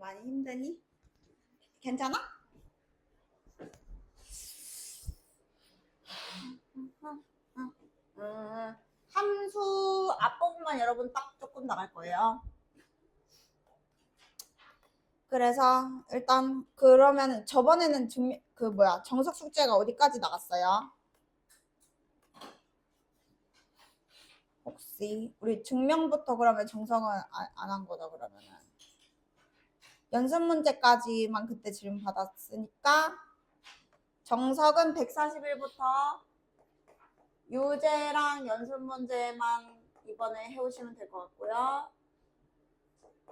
많이 힘드니? 괜찮아? 함수 앞부분만 여러분 딱 조금 나갈 거예요. 그래서 일단 그러면 저번에는 정석 숙제가 어디까지 나갔어요? 혹시 우리 증명부터 그러면 정석은 안 한 거다. 그러면은 연습 문제까지만 그때 질문 받았으니까 정석은 141부터 유제랑 연습 문제만 이번에 해오시면 될 것 같고요.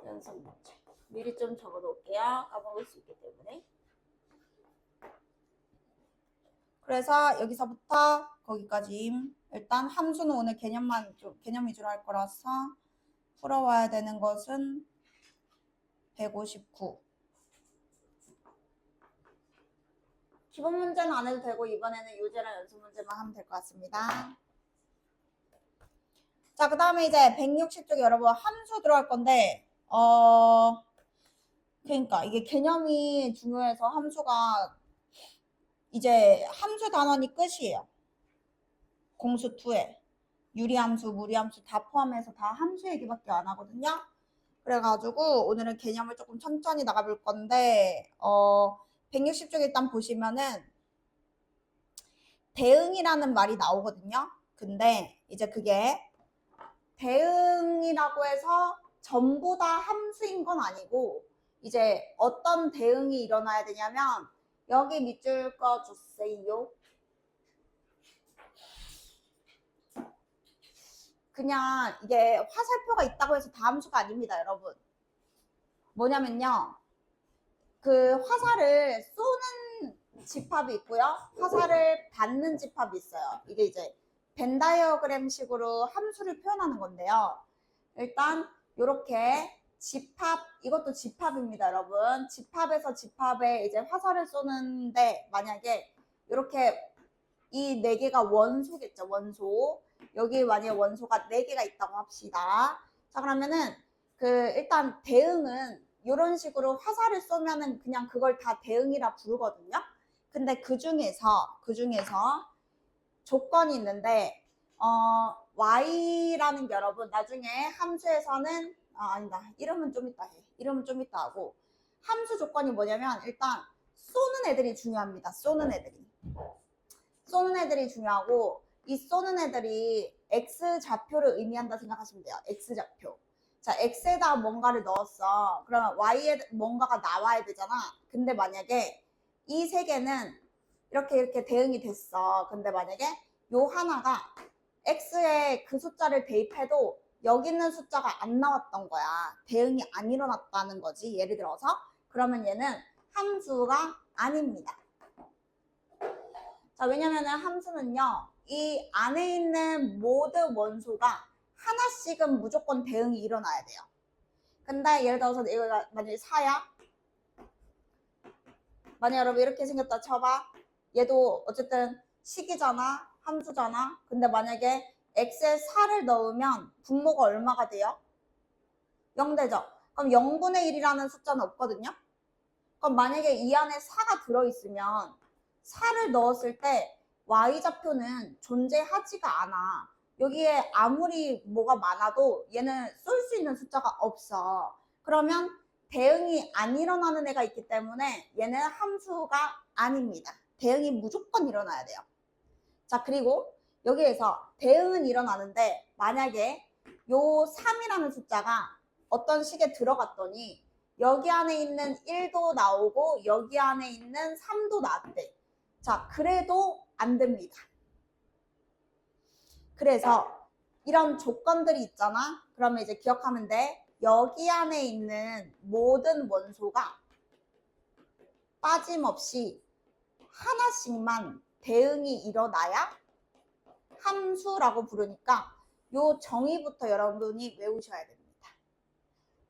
연습 문제 미리 좀 적어 놓을게요. 까먹을 수 있기 때문에. 그래서 여기서부터 거기까지 일단 함수는 오늘 개념 위주로 할 거라서 풀어와야 되는 것은 159. 기본 문제는 안 해도 되고 이번에는 유제랑 연습 문제만 하면 될 것 같습니다. 자, 그 다음에 이제 160쪽에 여러분 함수 들어갈 건데 그러니까 이게 개념이 중요해서 함수가 이제 함수 단원이 끝이에요. 공수 2에 유리함수, 무리함수 다 포함해서 다 함수 얘기밖에 안 하거든요. 그래가지고 오늘은 개념을 조금 천천히 나가볼 건데 160쪽 일단 보시면은 대응이라는 말이 나오거든요. 근데 이제 그게 대응이라고 해서 전부 다 함수인 건 아니고 이제 어떤 대응이 일어나야 되냐면 여기 밑줄 꺼주세요. 그냥 이게 화살표가 있다고 해서 다 함수가 아닙니다, 여러분. 뭐냐면요. 그 화살을 쏘는 집합이 있고요. 화살을 받는 집합이 있어요. 이게 이제 벤 다이어그램 식으로 함수를 표현하는 건데요. 일단 이렇게 집합, 이것도 집합입니다, 여러분. 집합에서 집합에 이제 화살을 쏘는데 만약에 이렇게 이 네 개가 원소겠죠, 원소. 여기 만약에 원소가 4개가 있다고 합시다. 자, 그러면은 일단 대응은 이런 식으로 화살을 쏘면은 그냥 그걸 다 대응이라 부르거든요. 근데 그 중에서 조건이 있는데 y라는 게 여러분 나중에 함수에서는 아니다. 이름은 좀 이따 해. 이름은 좀 이따 하고 함수 조건이 뭐냐면 일단 쏘는 애들이 중요합니다. 쏘는 애들이 중요하고 이 쏘는 애들이 x좌표를 의미한다 생각하시면 돼요. x좌표. 자, x에다 뭔가를 넣었어. 그러면 y에 뭔가가 나와야 되잖아. 근데 만약에 이 세 개는 이렇게 대응이 됐어. 근데 만약에 요 하나가 x에 그 숫자를 대입해도 여기 있는 숫자가 안 나왔던 거야. 대응이 안 일어났다는 거지. 예를 들어서 그러면 얘는 함수가 아닙니다. 자, 왜냐면은 함수는요, 이 안에 있는 모든 원소가 하나씩은 무조건 대응이 일어나야 돼요. 근데 예를 들어서 이거가 만약에 4야? 만약 여러분 이렇게 생겼다 쳐봐. 얘도 어쨌든 식이잖아, 함수잖아. 근데 만약에 x에 4를 넣으면 분모가 얼마가 돼요? 0 되죠? 그럼 0분의 1이라는 숫자는 없거든요? 그럼 만약에 이 안에 4가 들어있으면 4를 넣었을 때 y좌표는 존재하지가 않아. 여기에 아무리 뭐가 많아도 얘는 쏠 수 있는 숫자가 없어. 그러면 대응이 안 일어나는 애가 있기 때문에 얘는 함수가 아닙니다. 대응이 무조건 일어나야 돼요. 자, 그리고 여기에서 대응은 일어나는데 만약에 요 3이라는 숫자가 어떤 식에 들어갔더니 여기 안에 있는 1도 나오고 여기 안에 있는 3도 나왔대. 자, 그래도 안 됩니다. 그래서 이런 조건들이 있잖아. 그러면 이제 기억하면 돼. 여기 안에 있는 모든 원소가 빠짐없이 하나씩만 대응이 일어나야 함수라고 부르니까 요 정의부터 여러분이 외우셔야 됩니다.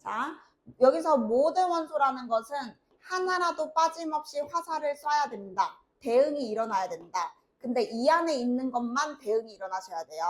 자, 여기서 모든 원소라는 것은 하나라도 빠짐없이 화살을 쏴야 된다. 대응이 일어나야 된다. 근데 이 안에 있는 것만 대응이 일어나셔야 돼요.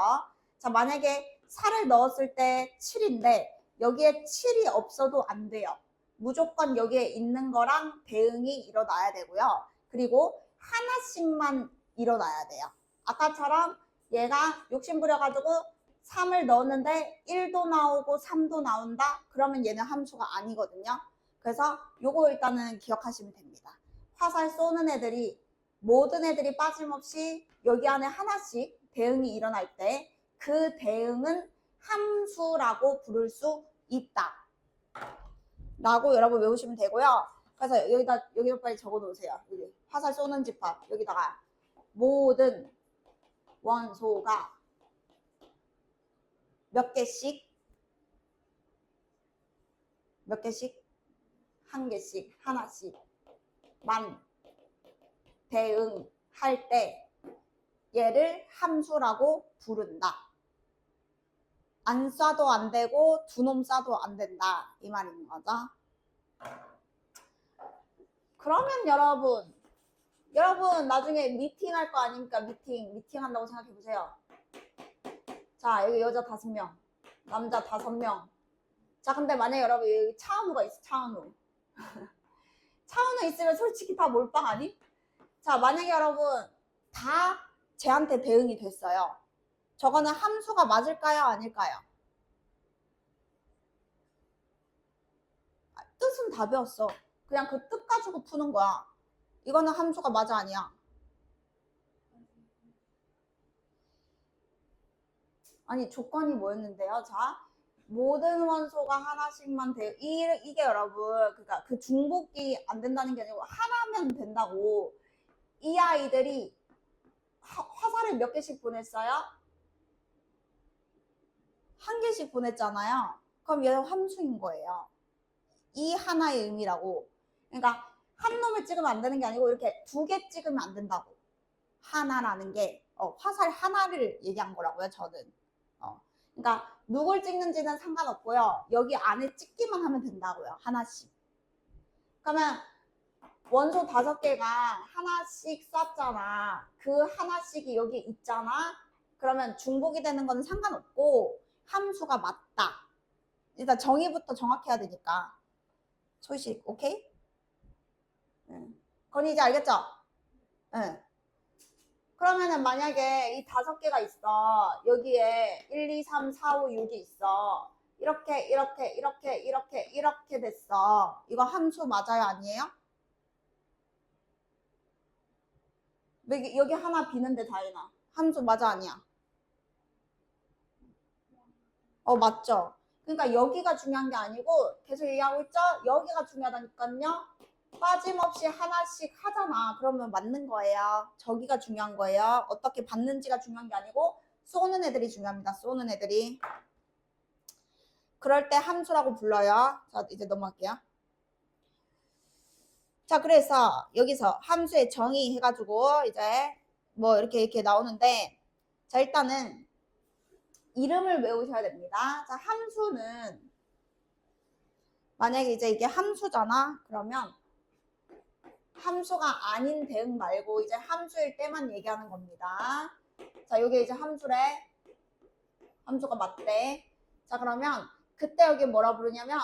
자, 만약에 4를 넣었을 때 7인데 여기에 7이 없어도 안 돼요. 무조건 여기에 있는 거랑 대응이 일어나야 되고요. 그리고 하나씩만 일어나야 돼요. 아까처럼 얘가 욕심부려가지고 3을 넣었는데 1도 나오고 3도 나온다? 그러면 얘는 함수가 아니거든요. 그래서 요거 일단은 기억하시면 됩니다. 화살 쏘는 애들이 모든 애들이 빠짐없이 여기 안에 하나씩 대응이 일어날 때 그 대응은 함수라고 부를 수 있다 라고 여러분 외우시면 되고요. 그래서 여기다 빨리 적어 놓으세요. 여기 화살 쏘는 집합 여기다가 모든 원소가 몇 개씩 한 개씩 하나씩만 대응할 때 얘를 함수라고 부른다. 안 쏴도 안 되고 두 놈 쏴도 안 된다 이 말인 거죠. 그러면 여러분 나중에 미팅 할 거 아닙니까? 미팅 한다고 생각해 보세요. 자, 여기 여자 5명, 남자 5명. 자, 근데 만약에 여러분 여기 차은우가 있어. 차은우 있으면 솔직히 다 몰빵 아니? 자, 만약에 여러분 다 쟤한테 대응이 됐어요. 저거는 함수가 맞을까요? 아닐까요? 뜻은 다 배웠어. 그냥 그 뜻 가지고 푸는 거야. 이거는 함수가 맞아 아니야? 아니 조건이 뭐였는데요? 자, 모든 원소가 하나씩만 이게 여러분 그러니까 그 중복이 안 된다는 게 아니고 하나면 된다고. 이 아이들이 화살을 몇 개씩 보냈어요? 한 개씩 보냈잖아요. 그럼 얘는 함수인 거예요. 이 하나의 의미라고. 그러니까 한 놈을 찍으면 안 되는 게 아니고 이렇게 2개 찍으면 안 된다고. 하나라는 게 화살 하나를 얘기한 거라고요. 저는. 그러니까 누굴 찍는지는 상관없고요. 여기 안에 찍기만 하면 된다고요. 하나씩. 그러면 원소 5개가 하나씩 쐈잖아. 그 하나씩이 여기 있잖아. 그러면 중복이 되는 건 상관없고 함수가 맞다. 일단 정의부터 정확해야 되니까. 소식 오케이? 건이 이제 알겠죠? 응. 그러면은 만약에 이 5개가 있어. 여기에 1, 2, 3, 4, 5, 6이 있어. 이렇게 됐어. 이거 함수 맞아요? 아니에요? 여기 하나 비는데 다이나. 함수 맞아? 아니야? 맞죠? 그러니까 여기가 중요한 게 아니고 계속 얘기하고 있죠? 여기가 중요하다니까요. 빠짐없이 하나씩 하잖아. 그러면 맞는 거예요. 저기가 중요한 거예요. 어떻게 받는지가 중요한 게 아니고 쏘는 애들이 중요합니다. 쏘는 애들이. 그럴 때 함수라고 불러요. 자, 이제 넘어갈게요. 자, 그래서 여기서 함수의 정의 해가지고 이제 뭐 이렇게 나오는데, 자, 일단은 이름을 외우셔야 됩니다. 자, 함수는 만약에 이제 이게 함수잖아. 그러면 함수가 아닌 대응 말고 이제 함수일 때만 얘기하는 겁니다. 자, 요게 이제 함수래. 함수가 맞대. 자, 그러면 그때 여기 뭐라 부르냐면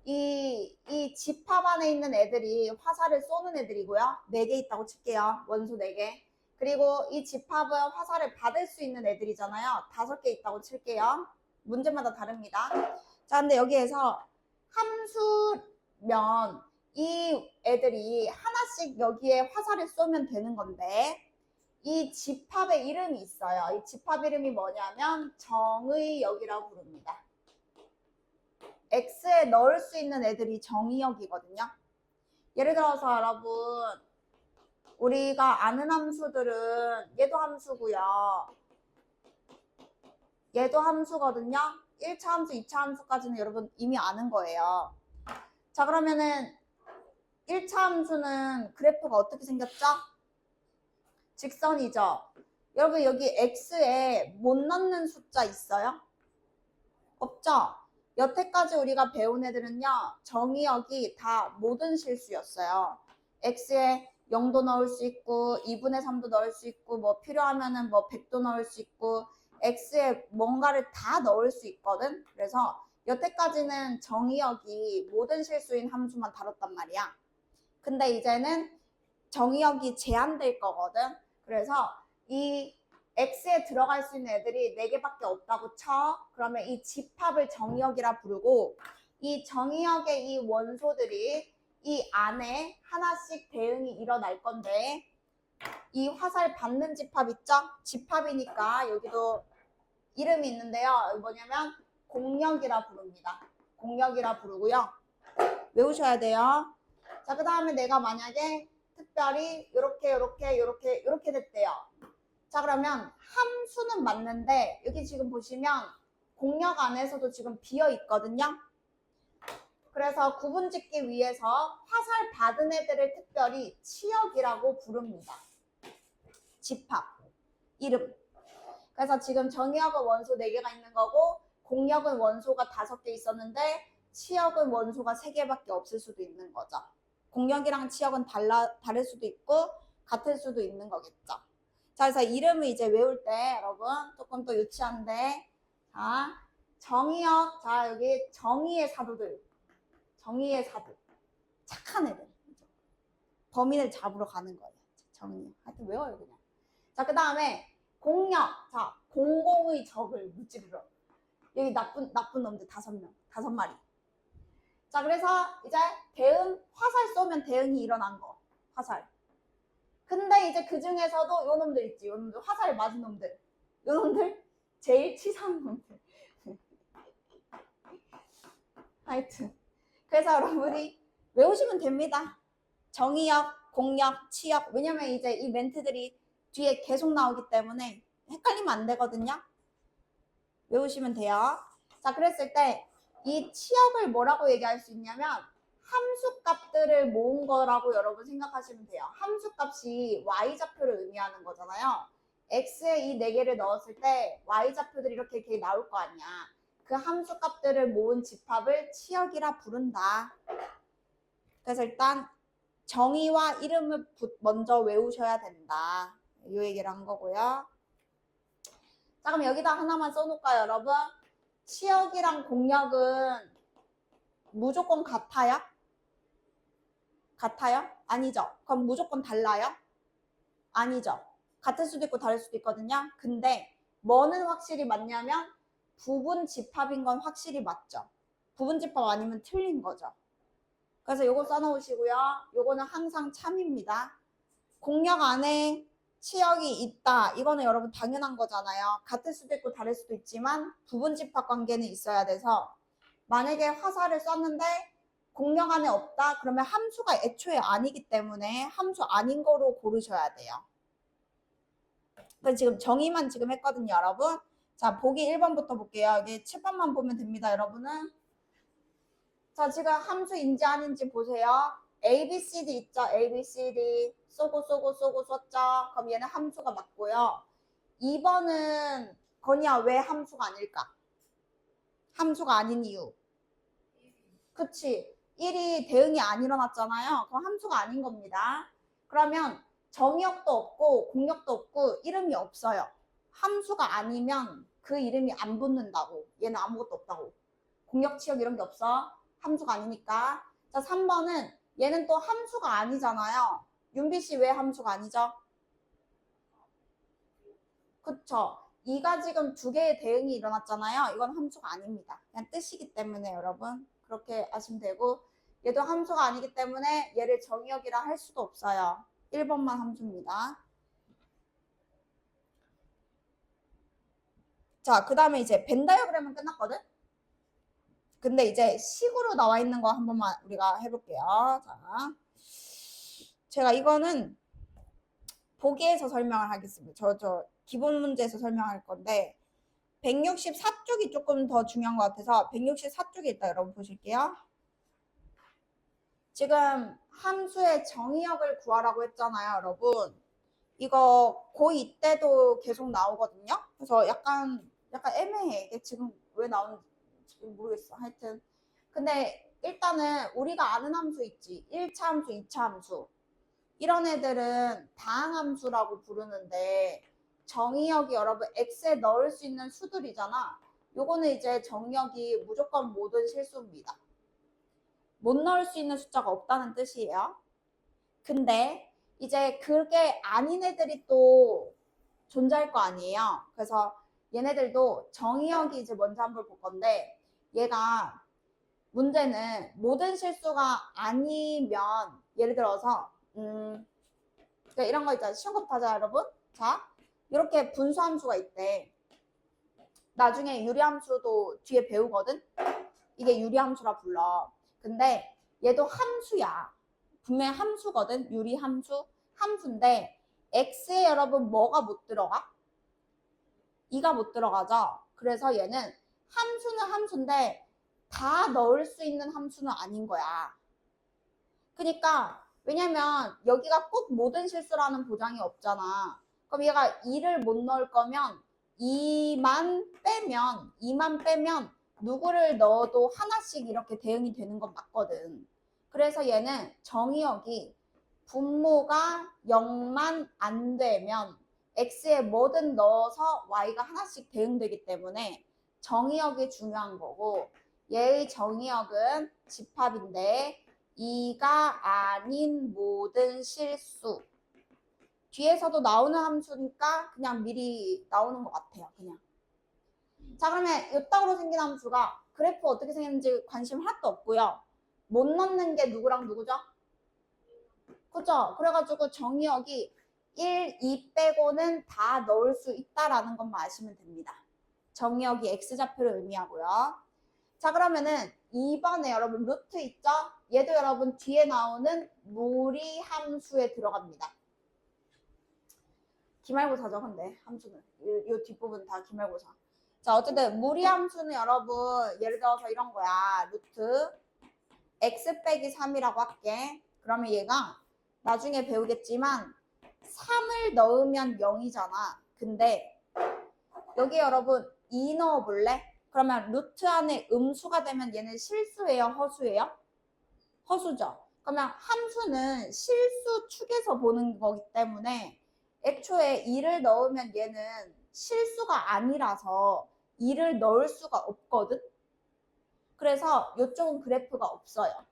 이 집합 안에 있는 애들이 화살을 쏘는 애들이고요. 4개 있다고 칠게요. 원소 4개. 그리고 이 집합은 화살을 받을 수 있는 애들이잖아요. 5개 있다고 칠게요. 문제마다 다릅니다. 자, 근데 여기에서 함수면 이 애들이 하나씩 여기에 화살을 쏘면 되는 건데, 이 집합의 이름이 있어요. 이 집합 이름이 뭐냐면 정의역이라고 부릅니다. X에 넣을 수 있는 애들이 정의역이거든요. 예를 들어서 여러분, 우리가 아는 함수들은 얘도 함수고요. 얘도 함수거든요. 1차 함수, 2차 함수까지는 여러분 이미 아는 거예요. 자, 그러면은 1차 함수는 그래프가 어떻게 생겼죠? 직선이죠. 여러분 여기 X에 못 넣는 숫자 있어요? 없죠? 여태까지 우리가 배운 애들은요. 정의역이 다 모든 실수였어요. X에 0도 넣을 수 있고 2분의 3도 넣을 수 있고 뭐 필요하면은 뭐 100도 넣을 수 있고 X에 뭔가를 다 넣을 수 있거든. 그래서 여태까지는 정의역이 모든 실수인 함수만 다뤘단 말이야. 근데 이제는 정의역이 제한될 거거든. 그래서 이 X에 들어갈 수 있는 애들이 4개밖에 없다고 쳐. 그러면 이 집합을 정의역이라 부르고 이 정의역의 이 원소들이 이 안에 하나씩 대응이 일어날 건데 이 화살 받는 집합 있죠? 집합이니까 여기도 이름이 있는데요. 뭐냐면 공역이라 부릅니다. 공역이라 부르고요. 외우셔야 돼요. 자, 그 다음에 내가 만약에 특별히 이렇게 됐대요. 자, 그러면 함수는 맞는데 여기 지금 보시면 공역 안에서도 지금 비어 있거든요. 그래서 구분 짓기 위해서 화살 받은 애들을 특별히 치역이라고 부릅니다. 집합, 이름. 그래서 지금 정의역은 원소 4개가 있는 거고 공역은 원소가 5개 있었는데 치역은 원소가 3개밖에 없을 수도 있는 거죠. 공역이랑 치역은 다를 수도 있고 같을 수도 있는 거겠죠. 자, 그래서 이름을 이제 외울 때 여러분 조금 더 유치한데, 자, 정의역, 자, 여기 정의의 사도들, 정의의 사도, 착한 애들, 범인을 잡으러 가는 거예요. 정의역. 하여튼 외워요 그냥. 자, 그 다음에 공역, 자, 공공의 적을 무찌르러. 여기 나쁜 놈들 5명, 5마리. 자, 그래서 이제 대응, 화살 쏘면 대응이 일어난 거. 화살. 근데 이제 그 중에서도 요 놈들 있지. 요 놈들, 화살을 맞은 놈들. 요 놈들, 제일 치사한 놈들. 하여튼. 그래서 여러분이 외우시면 됩니다. 정의역, 공역, 치역. 왜냐면 이제 이 멘트들이 뒤에 계속 나오기 때문에 헷갈리면 안 되거든요. 외우시면 돼요. 자, 그랬을 때 이 치역을 뭐라고 얘기할 수 있냐면 함수값들을 모은 거라고 여러분 생각하시면 돼요. 함수값이 y좌표를 의미하는 거잖아요. x에 이 4개를 넣었을 때 y좌표들이 이렇게 나올 거 아니야. 그 함수값들을 모은 집합을 치역이라 부른다. 그래서 일단 정의와 이름을 먼저 외우셔야 된다. 이 얘기를 한 거고요. 자, 그럼 여기다 하나만 써놓을까요, 여러분? 치역이랑 공역은 무조건 같아요? 같아요? 아니죠. 그럼 무조건 달라요? 아니죠. 같을 수도 있고 다를 수도 있거든요. 근데 뭐는 확실히 맞냐면 부분 집합인 건 확실히 맞죠. 부분 집합 아니면 틀린 거죠. 그래서 요거 써놓으시고요. 요거는 항상 참입니다. 공역 안에 치역이 있다. 이거는 여러분 당연한 거잖아요. 같을 수도 있고 다를 수도 있지만 부분 집합 관계는 있어야 돼서 만약에 화살을 쐈는데 공역 안에 없다. 그러면 함수가 애초에 아니기 때문에 함수 아닌 거로 고르셔야 돼요. 그래서 지금 정의만 지금 했거든요, 여러분. 자, 보기 1번부터 볼게요. 여기 칠판만 보면 됩니다, 여러분은. 자, 지금 함수인지 아닌지 보세요. A, B, C, D 있죠? A, B, C, D. 쏘고 썼죠? 그럼 얘는 함수가 맞고요. 2번은 건이야, 왜 함수가 아닐까? 함수가 아닌 이유. 그치? 1이 대응이 안 일어났잖아요. 그럼 함수가 아닌 겁니다. 그러면 정의역도 없고 공역도 없고 이름이 없어요. 함수가 아니면 그 이름이 안 붙는다고. 얘는 아무것도 없다고. 공역, 치역 이런 게 없어. 함수가 아니니까. 자, 3번은 얘는 또 함수가 아니잖아요. 윤비 씨 왜 함수가 아니죠? 그쵸? 2가 지금 2개의 대응이 일어났잖아요. 이건 함수가 아닙니다. 그냥 뜻이기 때문에 여러분 그렇게 아시면 되고, 얘도 함수가 아니기 때문에 얘를 정의역이라 할 수도 없어요. 1번만 함수입니다. 자, 그 다음에 이제 벤 다이어그램은 끝났거든? 근데 이제 식으로 나와 있는 거 한 번만 우리가 해볼게요. 자, 제가 이거는 보기에서 설명을 하겠습니다. 저 기본 문제에서 설명할 건데 164쪽이 조금 더 중요한 것 같아서 164쪽에 있다 여러분 보실게요. 지금 함수의 정의역을 구하라고 했잖아요, 여러분. 이거 고2 때도 계속 나오거든요. 그래서 약간 애매해. 이게 지금 왜 나오는지 모르겠어. 하여튼 근데 일단은 우리가 아는 함수 있지. 1차 함수, 2차 함수. 이런 애들은 다항함수라고 부르는데 정의역이 여러분 x에 넣을 수 있는 수들이잖아. 요거는 이제 정의역이 무조건 모든 실수입니다. 못 넣을 수 있는 숫자가 없다는 뜻이에요. 근데 이제 그게 아닌 애들이 또 존재할 거 아니에요. 그래서 얘네들도 정의역이 이제 먼저 한번 볼 건데, 얘가 문제는 모든 실수가 아니면, 예를 들어서 그러니까 이런 거 있잖아요. 시험 겁하자 여러분. 자, 이렇게 분수함수가 있대. 나중에 유리함수도 뒤에 배우거든. 이게 유리함수라 불러. 근데 얘도 함수야. 분명 함수거든. 유리함수. 함수인데 x에 여러분 뭐가 못 들어가? 2가 못 들어가죠. 그래서 얘는 함수는 함수인데 다 넣을 수 있는 함수는 아닌 거야. 그러니까 왜냐면 여기가 꼭 모든 실수라는 보장이 없잖아. 그럼 얘가 2를 못 넣을 거면 2만 빼면 누구를 넣어도 하나씩 이렇게 대응이 되는 건 맞거든. 그래서 얘는 정의역이 분모가 0만 안 되면 x에 뭐든 넣어서 y가 하나씩 대응되기 때문에 정의역이 중요한 거고, 얘의 정의역은 집합인데 2가 아닌 모든 실수. 뒤에서도 나오는 함수니까 그냥 미리 나오는 것 같아요. 그냥. 자, 그러면 이따구로 생긴 함수가 그래프 어떻게 생겼는지 관심 하나도 없고요. 못 넣는 게 누구랑 누구죠? 그죠? 그래가지고 정의역이 1, 2 빼고는 다 넣을 수 있다라는 것만 아시면 됩니다. 정의역이 x좌표를 의미하고요. 자, 그러면은 2번에 여러분 루트 있죠? 얘도 여러분 뒤에 나오는 무리함수에 들어갑니다. 기말고사죠, 근데 함수는. 이 뒷부분 다 기말고사. 자, 어쨌든 무리함수는 여러분 예를 들어서 이런 거야. 루트 x 빼기 3이라고 할게. 그러면 얘가 나중에 배우겠지만 3을 넣으면 0이잖아. 근데 여기 여러분 2 넣어볼래? 그러면 루트 안에 음수가 되면 얘는 실수예요? 허수예요? 허수죠. 그러면 함수는 실수 축에서 보는 거기 때문에 애초에 2를 넣으면 얘는 실수가 아니라서 2를 넣을 수가 없거든. 그래서 이쪽은 그래프가 없어요.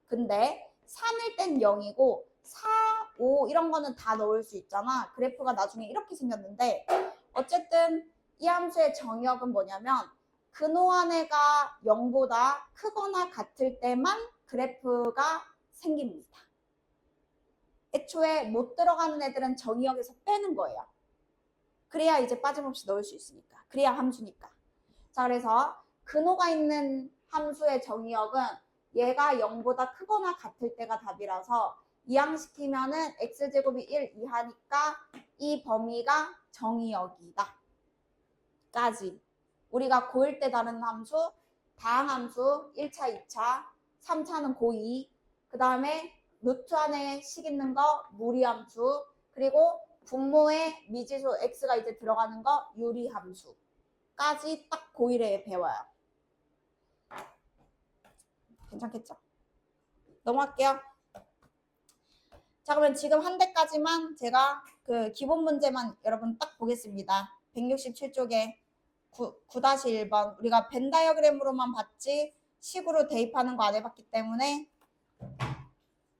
근데 3일 땐 0이고 4, 5 이런 거는 다 넣을 수 있잖아. 그래프가 나중에 이렇게 생겼는데 어쨌든 이 함수의 정의역은 뭐냐면 근호한 애가 0보다 크거나 같을 때만 그래프가 생깁니다. 애초에 못 들어가는 애들은 정의역에서 빼는 거예요. 그래야 이제 빠짐없이 넣을 수 있으니까. 그래야 함수니까. 자, 그래서 근호가 있는 함수의 정의역은 얘가 0보다 크거나 같을 때가 답이라서 이항시키면은 x제곱이 1 이하니까 이 범위가 정의역이다. 까지. 우리가 고1 때 다룬 함수, 다항함수 1차, 2차, 3차는 고2, 그 다음에 루트 안에 식 있는 거 무리함수, 그리고 분모에 미지수 x가 이제 들어가는 거 유리함수까지 딱 고1에 배워요. 괜찮겠죠? 넘어갈게요. 자, 그러면 지금 한 대까지만 제가 그 기본 문제만 여러분 딱 보겠습니다. 167쪽에 9-1번 우리가 벤 다이어그램으로만 봤지 식으로 대입하는 거 안 해봤기 때문에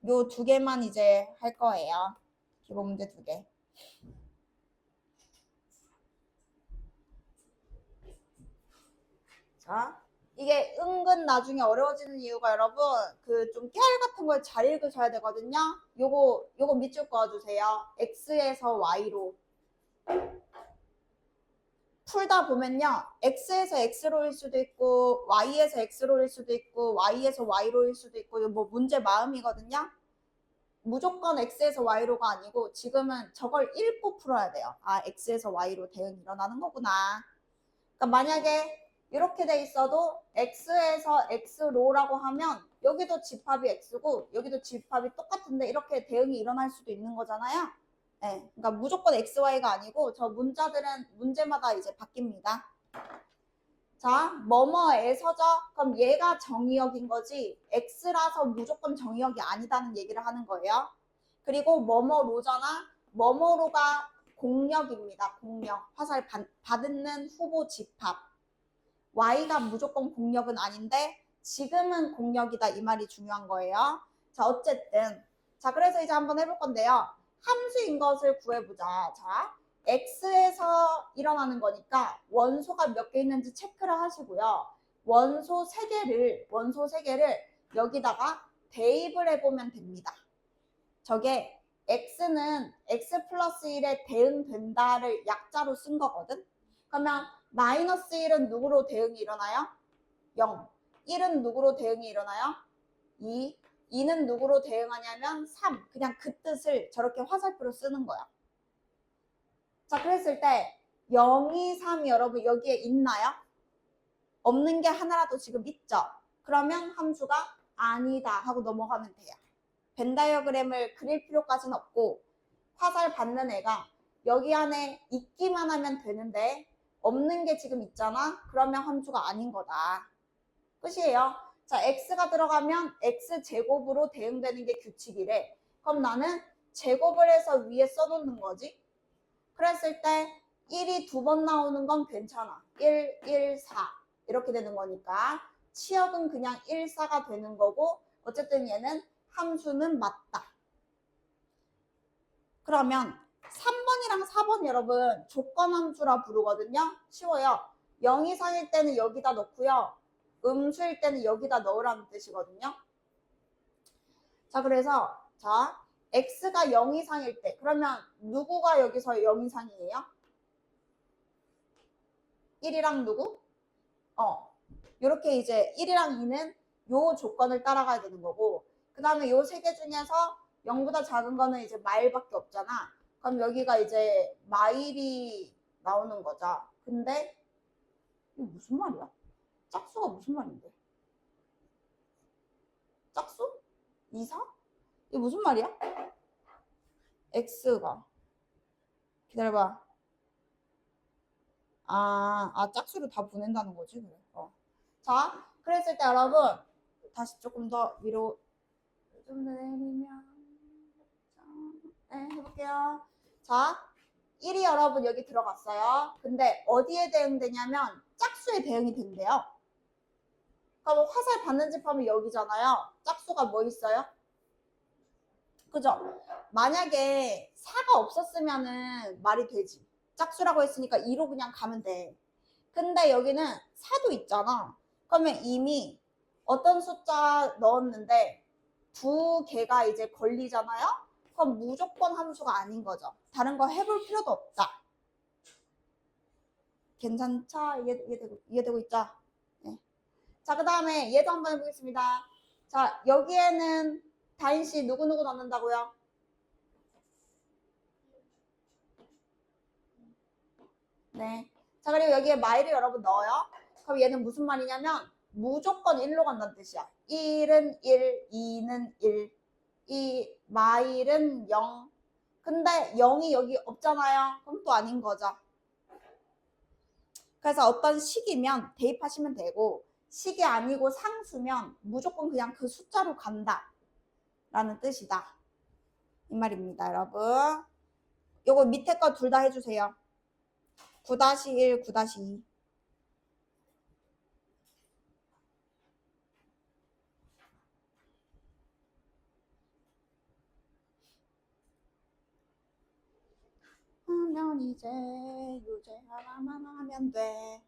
요 두 개만 이제 할 거예요. 기본 문제 2개. 자, 이게 은근 나중에 어려워지는 이유가 여러분 그 좀 깨알 같은 걸 잘 읽으셔야 되거든요. 요거 밑줄 그어주세요. x에서 y로 풀다 보면요. x에서 x로일 수도 있고 y에서 x로일 수도 있고 y에서 y로일 수도 있고 뭐 문제 마음이거든요. 무조건 x에서 y로가 아니고 지금은 저걸 읽고 풀어야 돼요. 아, x에서 y로 대응이 일어나는 거구나. 그러니까 만약에 이렇게 돼 있어도 x에서 x로라고 하면 여기도 집합이 x고 여기도 집합이 똑같은데 이렇게 대응이 일어날 수도 있는 거잖아요. 네, 그러니까 무조건 xy가 아니고 저 문자들은 문제마다 이제 바뀝니다. 자, 뭐뭐에서죠? 그럼 얘가 정의역인 거지 x라서 무조건 정의역이 아니다는 얘기를 하는 거예요. 그리고 뭐뭐로잖아. 뭐뭐로가 공역입니다. 공역. 화살 받는 후보 집합. y가 무조건 공역은 아닌데 지금은 공역이다 이 말이 중요한 거예요. 자, 어쨌든 자, 그래서 이제 한번 해볼 건데요. 함수인 것을 구해보자. 자, x에서 일어나는 거니까 원소가 몇 개 있는지 체크를 하시고요. 원소 3개를 여기다가 대입을 해보면 됩니다. 저게 x는 x 플러스 1에 대응된다를 약자로 쓴 거거든. 그러면 마이너스 1은 누구로 대응이 일어나요? 0. 1은 누구로 대응이 일어나요? 2. 2는 누구로 대응하냐면 3. 그냥 그 뜻을 저렇게 화살표로 쓰는 거야. 자, 그랬을 때 0, 2, 3이 여러분 여기에 있나요? 없는 게 하나라도 지금 있죠? 그러면 함수가 아니다 하고 넘어가면 돼요. 벤 다이어그램을 그릴 필요까지는 없고 화살 받는 애가 여기 안에 있기만 하면 되는데 없는 게 지금 있잖아? 그러면 함수가 아닌 거다. 끝이에요. 자, x가 들어가면 x제곱으로 대응되는 게 규칙이래. 그럼 나는 제곱을 해서 위에 써놓는 거지. 그랬을 때 1이 2번 나오는 건 괜찮아. 1, 1, 4 이렇게 되는 거니까 치역은 그냥 1, 4가 되는 거고 어쨌든 얘는 함수는 맞다. 그러면 3번이랑 4번 여러분 조건함수라 부르거든요. 쉬워요. 0 이상일 때는 여기다 넣고요. 음수일 때는 여기다 넣으라는 뜻이거든요. 자, 그래서 자 x가 0 이상일 때 그러면 누구가 여기서 0 이상이에요? 1이랑 누구? 요렇게 이제 1이랑 2는 요 조건을 따라가야 되는 거고 그 다음에 요 세 개 중에서 0보다 작은 거는 이제 마일밖에 없잖아. 그럼 여기가 이제 마일이 나오는 거죠. 근데 이게 무슨 말이야? 짝수가 무슨 말인데? 짝수? 2, 4? 이게 무슨 말이야? x가 기다려봐. 짝수를 다 보낸다는 거지. 그래. 자, 그랬을 때 여러분 다시 조금 더 위로 좀 내리면 해볼게요. 자, 1이 여러분 여기 들어갔어요. 근데 어디에 대응되냐면 짝수에 대응이 된대요. 그럼 화살 받는 집 하면 여기잖아요. 짝수가 뭐 있어요? 그죠? 만약에 4가 없었으면은 말이 되지. 짝수라고 했으니까 2로 그냥 가면 돼. 근데 여기는 4도 있잖아. 그러면 이미 어떤 숫자 넣었는데 두 개가 이제 걸리잖아요? 그럼 무조건 함수가 아닌 거죠. 다른 거 해볼 필요도 없다. 괜찮죠? 이해되고 있죠? 네. 자, 그 다음에 얘도 한번 해보겠습니다. 자, 여기에는 다인씨 누구누구 넣는다고요? 네. 자, 그리고 여기에 마일을 여러분 넣어요. 그럼 얘는 무슨 말이냐면 무조건 1로 간다는 뜻이야. 1은 1, 2는 1, 이 마일은 0. 근데 0이 여기 없잖아요. 그럼 또 아닌 거죠. 그래서 어떤 식이면 대입하시면 되고 식이 아니고 상수면 무조건 그냥 그 숫자로 간다 라는 뜻이다. 이 말입니다, 여러분. 요거 밑에 거 둘 다 해주세요. 9-1, 9-2. 하면 이제 요제 하나만 하면 돼.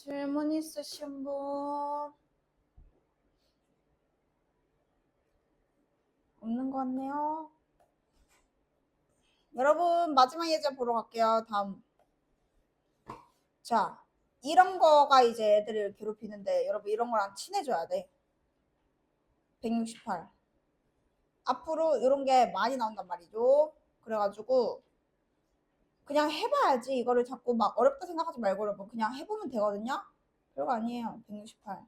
질문 있으신 분? 없는 것 같네요. 여러분 마지막 예제 보러 갈게요. 다음. 자, 이런 거가 이제 애들을 괴롭히는데 여러분 이런 거랑 친해져야 돼. 168. 앞으로 이런 게 많이 나온단 말이죠. 그래가지고 그냥 해봐야지. 이거를 자꾸 막 어렵다 생각하지 말고 여러분 그냥 해보면 되거든요. 별거 아니에요. 168.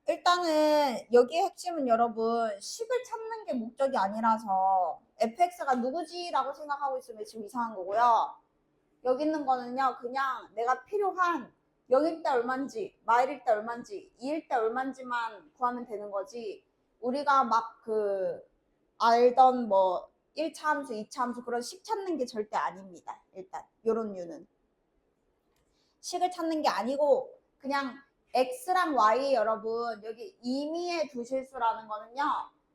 일단은 여기의 핵심은 여러분 식을 찾는 게 목적이 아니라서 fx가 누구지? 라고 생각하고 있으면 지금 이상한 거고요. 여기 있는 거는요 그냥 내가 필요한 0일 때 얼만지, 마일일 때 얼만지, 2일 때 얼만지만 구하면 되는 거지. 우리가 막 알던 뭐 1차 함수, 2차 함수 그런 식 찾는 게 절대 아닙니다. 일단 요런 류는 식을 찾는 게 아니고 그냥 x랑 y 여러분 여기 임의의 두 실수라는 거는요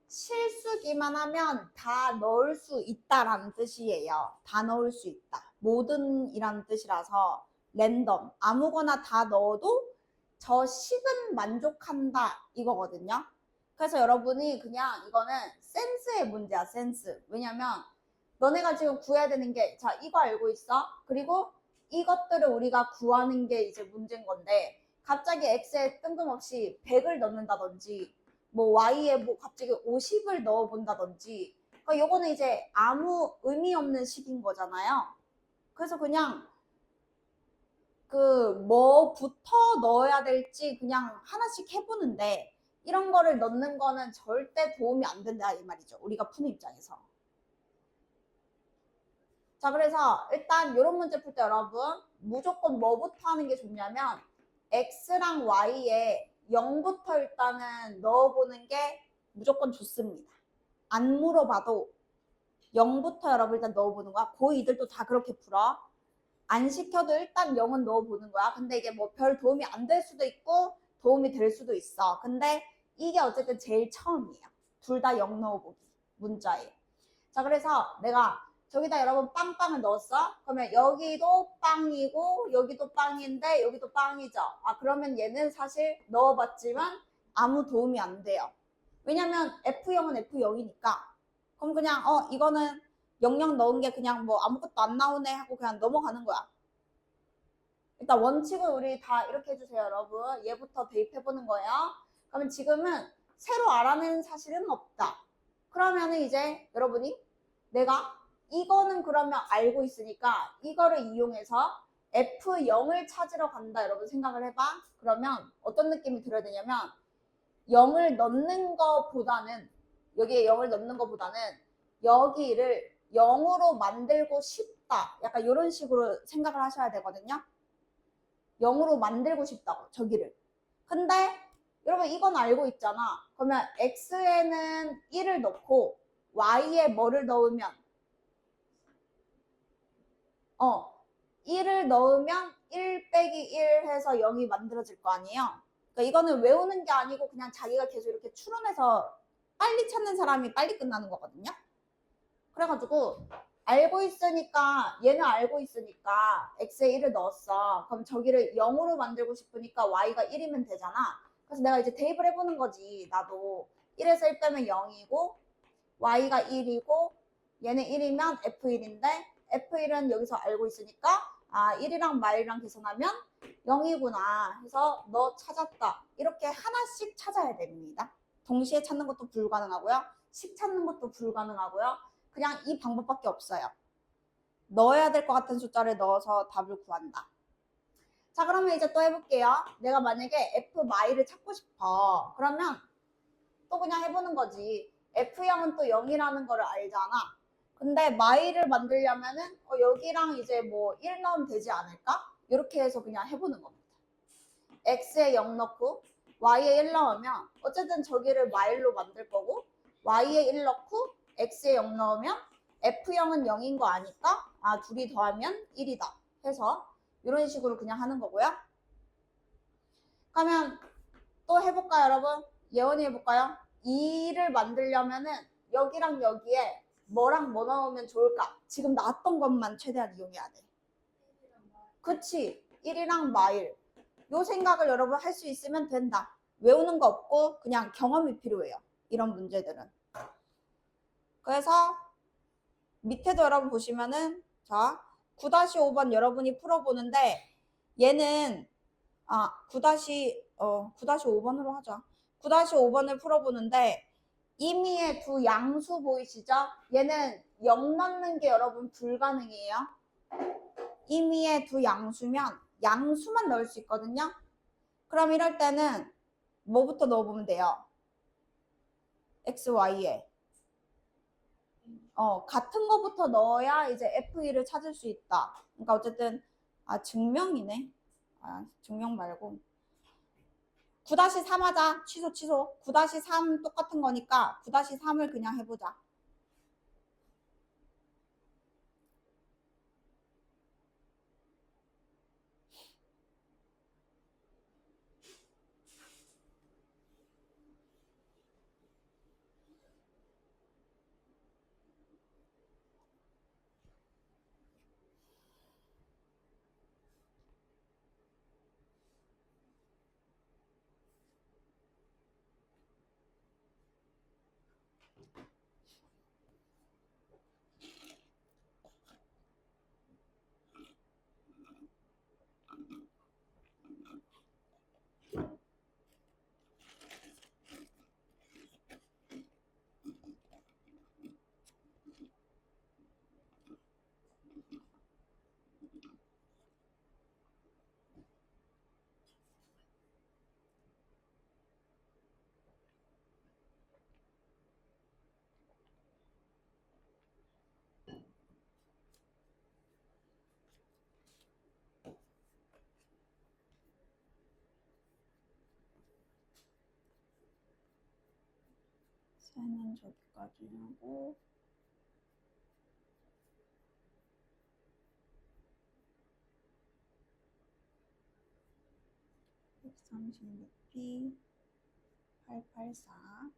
실수기만 하면 다 넣을 수 있다라는 뜻이에요. 다 넣을 수 있다. 모든이라는 뜻이라서 랜덤 아무거나 다 넣어도 저 식은 만족한다 이거거든요. 그래서 여러분이 그냥 이거는 센스의 문제야. 센스. 왜냐면 너네가 지금 구해야 되는 게 자 이거 알고 있어? 그리고 이것들을 우리가 구하는 게 이제 문제인 건데 갑자기 x에 뜬금없이 100을 넣는다든지 뭐 y에 뭐 갑자기 50을 넣어 본다든지 그러니까 요거는 이제 아무 의미 없는 식인 거잖아요. 그래서 그냥 뭐부터 넣어야 될지 그냥 하나씩 해보는데 이런 거를 넣는 거는 절대 도움이 안 된다 이 말이죠. 우리가 푸는 입장에서. 자, 그래서 일단 이런 문제 풀 때 여러분 무조건 뭐부터 하는 게 좋냐면 x랑 y에 0부터 일단은 넣어보는 게 무조건 좋습니다. 안 물어봐도 0부터 여러분 일단 넣어보는 거야. 고2들도 다 그렇게 풀어. 안 시켜도 일단 0은 넣어보는 거야. 근데 이게 뭐 별 도움이 안 될 수도 있고 도움이 될 수도 있어. 근데 이게 어쨌든 제일 처음이에요. 둘 다 0 넣어보기 문자에. 자, 그래서 내가 저기다 여러분 빵빵을 넣었어? 그러면 여기도 빵이고 여기도 빵인데 여기도 빵이죠. 아, 그러면 얘는 사실 넣어봤지만 아무 도움이 안 돼요. 왜냐면 F0은 F0이니까. 그럼 그냥 이거는 00 넣은 게 그냥 뭐 아무것도 안 나오네 하고 그냥 넘어가는 거야. 일단 원칙은 우리 다 이렇게 해주세요, 여러분. 얘부터 대입해보는 거예요. 그러면 지금은 새로 알아낸 사실은 없다. 그러면은 이제 여러분이 내가 이거는 그러면 알고 있으니까 이거를 이용해서 F0을 찾으러 간다 여러분 생각을 해봐. 그러면 어떤 느낌이 들어야 되냐면 0을 넣는 거보다는 여기에 0을 넣는 거보다는 여기를 0으로 만들고 싶다. 약간 이런 식으로 생각을 하셔야 되거든요. 0으로 만들고 싶다고 저기를. 근데 여러분 이건 알고 있잖아. 그러면 x에는 1을 넣고 y에 뭐를 넣으면 1을 넣으면 1 빼기 1 해서 0이 만들어질 거 아니에요. 그러니까 이거는 외우는 게 아니고 그냥 자기가 계속 이렇게 추론해서 빨리 찾는 사람이 빨리 끝나는 거거든요. 그래가지고 알고 있으니까 얘는 알고 있으니까 x에 1을 넣었어. 그럼 저기를 0으로 만들고 싶으니까 y가 1이면 되잖아. 그래서 내가 이제 대입을 해보는 거지. 나도 1에서 1 빼면 0이고 y가 1이고 얘는 1이면 f1인데 f1은 여기서 알고 있으니까 1이랑 마일이랑 계산하면 0이구나 해서 너 찾았다. 이렇게 하나씩 찾아야 됩니다. 동시에 찾는 것도 불가능하고요. 식 찾는 것도 불가능하고요. 그냥 이 방법밖에 없어요. 넣어야 될 것 같은 숫자를 넣어서 답을 구한다. 자, 그러면 이제 또 해볼게요. 내가 만약에 f 마일을 찾고 싶어. 그러면 또 그냥 해보는 거지. F0은 또 0이라는 거를 알잖아. 근데 마일을 만들려면은 여기랑 이제 뭐 1 넣으면 되지 않을까? 이렇게 해서 그냥 해보는 겁니다. X에 0 넣고 Y에 1 넣으면 어쨌든 저기를 마일로 만들 거고 Y에 1 넣고 X에 0 넣으면 F0은 0인 거 아니까 둘이 더하면 1이다 해서 이런 식으로 그냥 하는 거고요. 그러면 또 해볼까요, 여러분? 예원이 해볼까요? 2를 만들려면은 여기랑 여기에 뭐랑 뭐 넣으면 좋을까? 지금 나왔던 것만 최대한 이용해야 돼. 그치? 1이랑 마일 요 생각을 여러분 할 수 있으면 된다. 외우는 거 없고 그냥 경험이 필요해요. 이런 문제들은. 그래서 밑에도 여러분 보시면은 자 9-5번 여러분이 풀어보는데 얘는 9-5번으로 하자. 9-5번을 풀어보는데 임의의 두 양수 보이시죠? 얘는 0 넣는 게 여러분 불가능해요. 임의의 두 양수면 양수만 넣을 수 있거든요. 그럼 이럴 때는 뭐부터 넣어보면 돼요? x, y에 같은 거부터 넣어야 이제 f2를 찾을 수 있다. 그러니까 어쨌든 증명이네. 증명 말고 9-3 하자. 취소. 9-3 똑같은 거니까 9-3을 그냥 해보자. 는 저기까지 하고 136p 884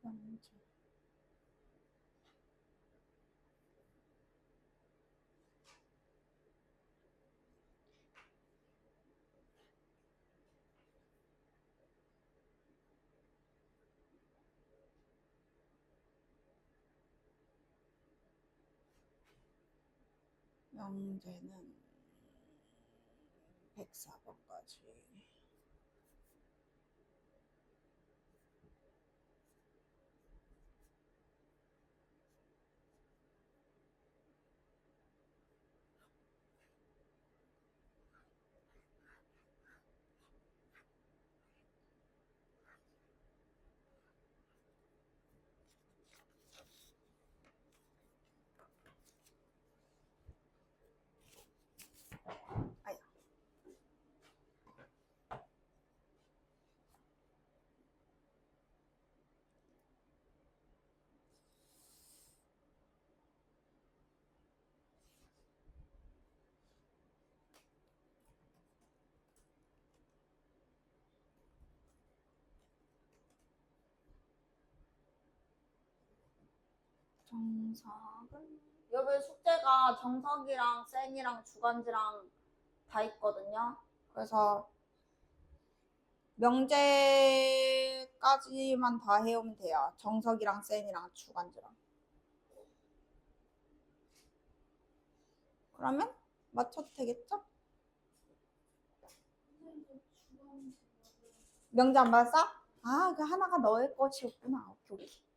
영제 영제는 104번까지 정석은 여기 숙제가 정석이랑 센이랑 주간지랑 다 있거든요. 그래서 명제까지만 다 해오면 돼요. 정석이랑 센이랑 주간지랑. 그러면 맞춰도 되겠죠? 명제 안 받았어? 아, 그 하나가 너의 것이었구나. 오케이, 오케이.